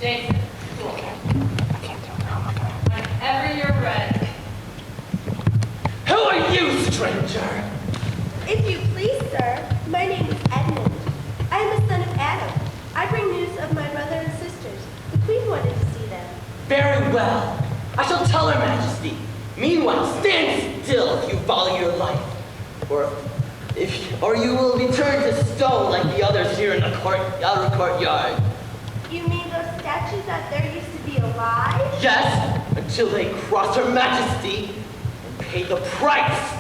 Jason, cool. Whenever you're ready. Who are you, stranger? If you please, sir, my name is Edmund. I am a son of Adam. I bring news of my brother and sisters. The Queen wanted to see them. Very well. I shall tell her majesty. Meanwhile, stand still if you value your life. Or you will be turned to stone like the others here in the outer courtyard. You mean those statues out there used to be alive? Yes, until they cross her majesty and pay the price.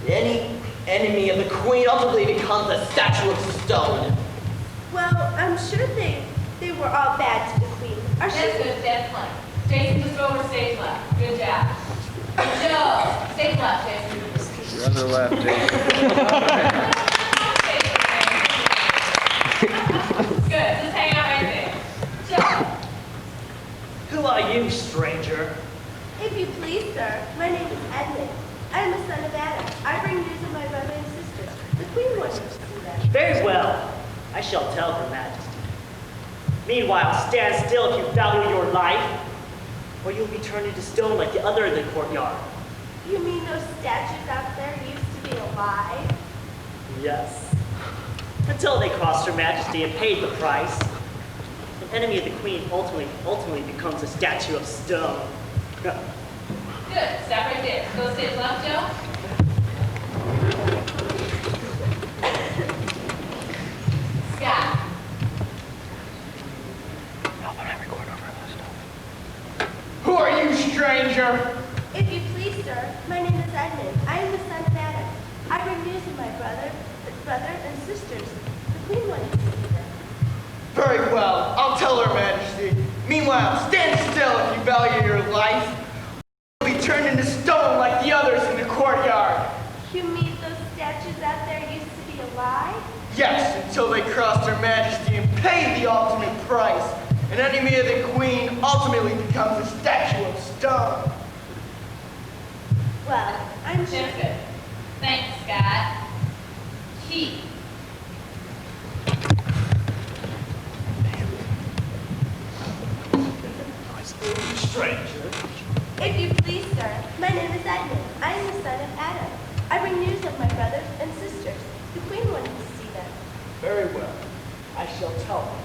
Any enemy of the Queen ultimately becomes a statue of stone. Well, I'm sure they were all bad to the Queen. That's good, stand flank. Jason, just go over stage left. Good job. Joe, stage left, Jason. You're on the left, Jason. Good, just hang out right there. Joe. Who are you, stranger? If you please, sir, my name is Edmund. I am a son of Adam. I bring news of my brother and sisters. The Queen wanted to see them. Very well. I shall tell her majesty. Meanwhile, stand still if you value your life, or you'll be turned into stone like the other in the courtyard. You mean those statues out there used to be alive? Yes. Until they crossed her majesty and paid the price. An enemy of the Queen ultimately becomes a statue of stone. Good, stop right there. Go stage left, Joe. Scott. Who are you, stranger? If you please, sir, my name is Edmund. I am the son of Adam. I bring news of my brother and sisters. The Queen wanted to see them. Very well. I'll tell her majesty. Meanwhile, stand still if you value your life. You'll be turned into stone like the others in the courtyard. You mean those statues out there used to be alive? Yes, until they crossed her majesty and paid the ultimate price. An enemy of the Queen ultimately becomes a statue of stone. Well, I'm sure. That's good. Thanks, Scott. Keith. Stranger. If you please, sir, my name is Edmund. I am the son of Adam. I bring news of my brothers and sisters. The Queen wanted to see them. Very well. I shall tell her.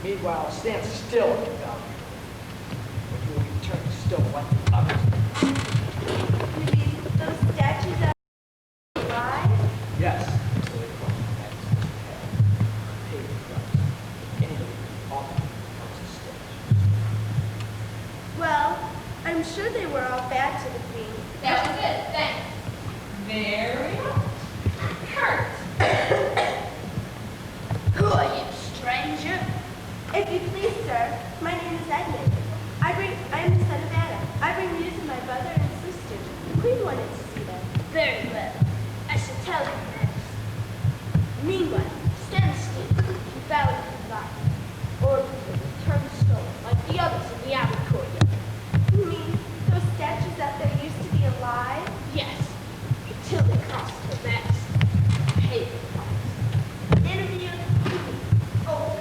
Meanwhile, stand still if you value your life, or you will be turned to stone like the others. You mean those statues out there alive? Yes. Until they cross her majesty's head, pay the price. Anyway, ultimately becomes a statue. Well, I'm sure they were all bad to the Queen. That was it. Thanks. Very Kurt. Who are you, stranger? If you please, sir, my name is Edmund. I am the son of Adam. I bring news of my brother and sisters. The Queen wanted to see them. Very well. I shall tell you next. Meanwhile, stand still and value your life, or you will turn to stone like the others in the outer courtyard. You mean those statues out there used to be alive? Yes, until they crossed the majesty. Pay the price. An enemy of the Queen. Oh,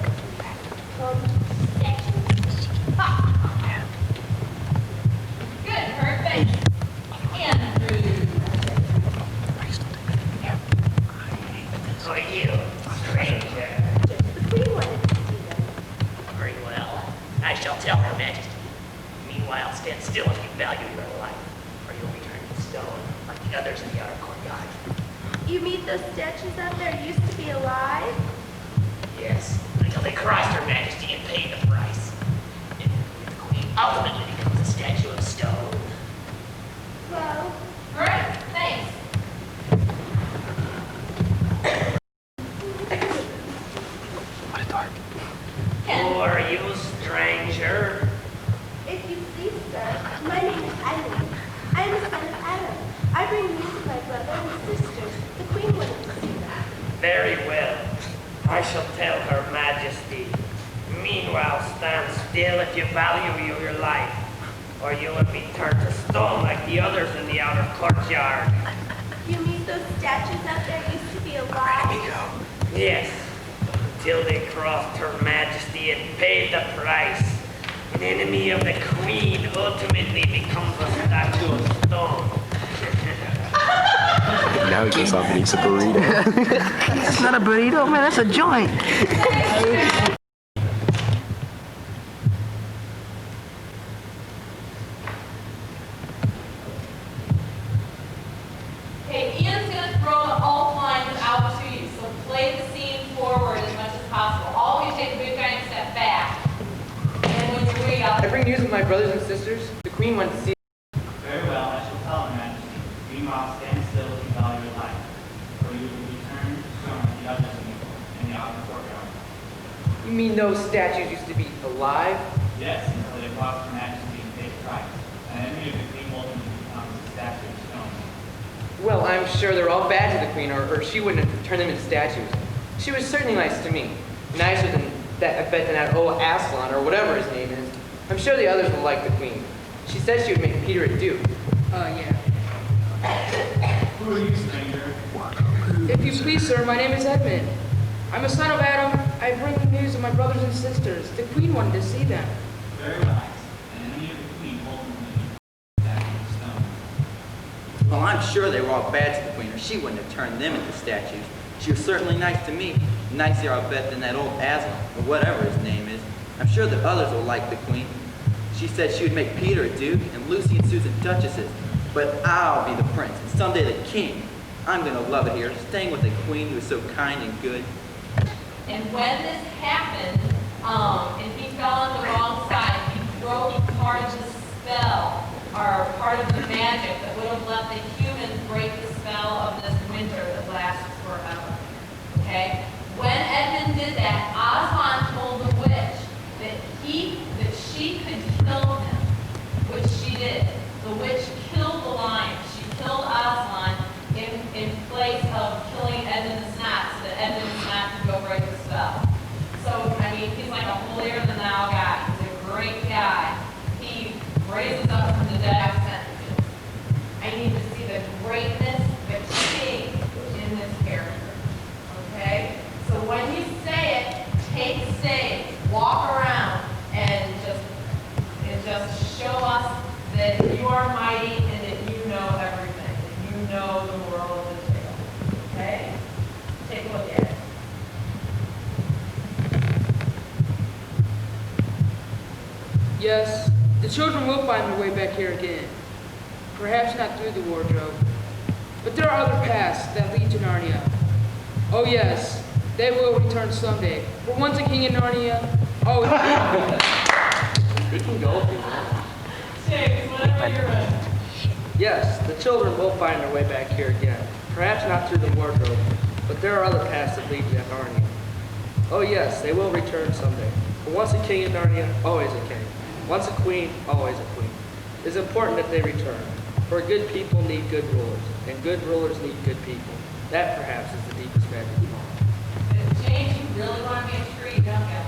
Good, Kurt. Thanks. Andrew. Who are you, stranger? the Queen wanted to see them. Very well. I shall tell her majesty. Meanwhile, stand still if you value your life, or you'll be turned to stone like the others in the outer courtyard. You mean those statues out there used to be alive? Yes, until they crossed her majesty and paid the price. And the Queen ultimately becomes a statue of stone. Well, Great. Thanks. Ken. Who are you, stranger? if you please, sir, my name is Edmund. I am the son of Adam. I bring news of my brother and sisters. The Queen wanted to see them. Very well. I shall tell her majesty. Meanwhile, stand still if you value your life, or you will be turned to stone like the others in the outer courtyard. You mean those statues out there used to be alive? Yes, till they crossed Her Majesty and paid the price. An enemy of the Queen ultimately becomes a statue of stone. Now he goes off and eats a burrito. That's not a burrito, man. That's a joint. Okay, Ian's going to throw the alt lines out to you, so play the scene forward as much as possible. Always take a big giant step back. And when you're way out, I bring news of my brothers and sisters. The Queen wants to see. Very well, I shall tell Her Majesty. Meanwhile, stand still if you value your life, or you will be turned shown like the others in the outer courtyard. You mean those statues used to be alive? Yes, until they lost Her Majesty and paid the price. An enemy of the Queen ultimately becomes a statue of stone. Well, I'm sure they're all bad to the Queen, or she wouldn't have turned them into statues. She was certainly nice to me. Nicer than that, I bet, than that old Aslan, or whatever his name is. I'm sure the others will like the Queen. She said she would make Peter a duke. Yeah. Who are you, stranger? If you please, sir, my name is Edmund. I'm a son of Adam. I bring the news of my brothers and sisters. The Queen wanted to see them. Very wise. An enemy of the Queen ultimately becomes a statue of stone. Well, I'm sure they were all bad to the Queen, or she wouldn't have turned them into statues. She was certainly nice to me. Nicer, I'll bet, than that old Aslan, or whatever his name is. I'm sure the others will like the Queen. She said she would make Peter a duke, and Lucy and Susan duchesses. But I'll be the prince, and someday the king. I'm gonna love it here, staying with a queen who is so kind and good. and when this happened, and he fell on the wrong side, he broke part of the spell, or part of the magic that would have let the humans break the spell of this winter that lasts forever. Okay? When Edmund did that, Aslan told the witch that she could kill him, which she did. The witch killed the lion. She killed Aslan in place of killing Edmund the Snot, so that Edmund the Snot could go break the spell. So, I mean, he's like a holier-than-thou guy. He's a great guy. He raises up from the dead sentences. I need to see the greatness, the king in this character. Okay? So when you say it, take stage, walk around, and just show us that you are mighty and that you know everything, that you know the moral of the tale. Okay? Take a look at it. Yes, the children will find their way back here again. Perhaps not through the wardrobe, but there are other paths that lead to Narnia. Oh yes, they will return someday. For once a king in Narnia, always a king. They can go if they want. Chicks, whatever you're ready. Yes, the children will find their way back here again. Perhaps not through the wardrobe, but there are other paths that lead to Narnia. Oh yes, they will return someday. For once a king in Narnia, always a king. Once a queen, always a queen. It is important that they return. For good people need good rulers, and good rulers need good people. That perhaps is the deepest magic of all. James, you really want to be a tree, don't you?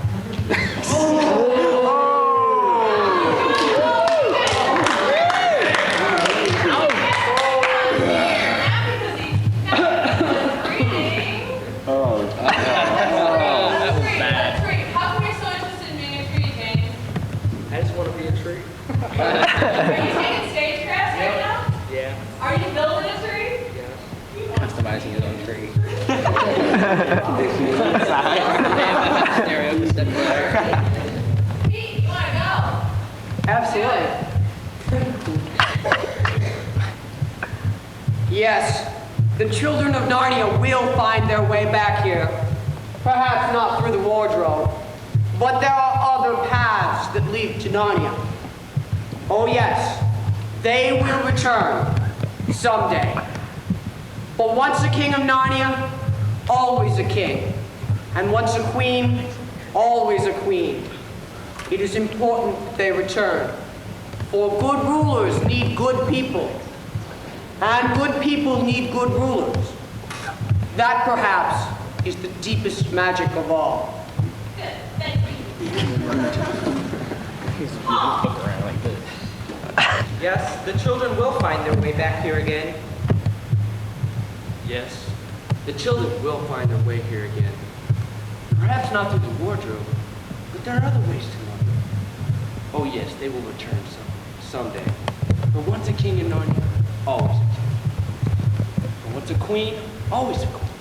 Are you taking stage crafts right now? Yeah. Are you building a tree? Yes. Customizing his own tree. Pete, you want to go? Absolutely. Yes, the children of Narnia will find their way back here. Perhaps not through the wardrobe, but there are other paths that lead to Narnia. Oh yes, they will return someday. But once a king of Narnia, always a king. And once a queen, always a queen. It is important that they return. For good rulers need good people. And good people need good rulers. That perhaps is the deepest magic of all. Good, thank you. Yes, the children will find their way back here again. Yes, the children will find their way here again. Perhaps Perhaps not through the wardrobe, but there are other ways to Narnia. Oh yes, they will return someday. For once a king in Narnia, always a king. For once a queen, always a queen.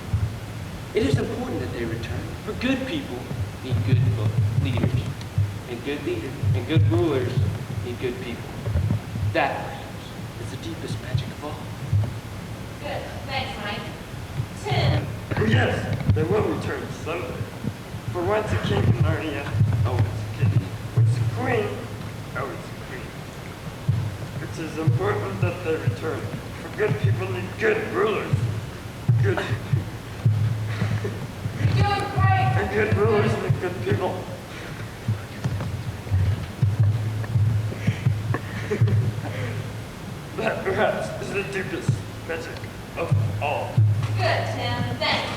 It is important that they return, for good people need good leaders, and good rulers need good people. That, perhaps, is the deepest magic of all. Good, thanks, Mike. Tim. Yes, they will return someday. For once a king in Narnia, always a king. Once a queen, always a queen. It is important that they return. For good people need good rulers. Good You're doing great. and good rulers need good people. That perhaps is the deepest magic of all. Good, Tim. Thanks.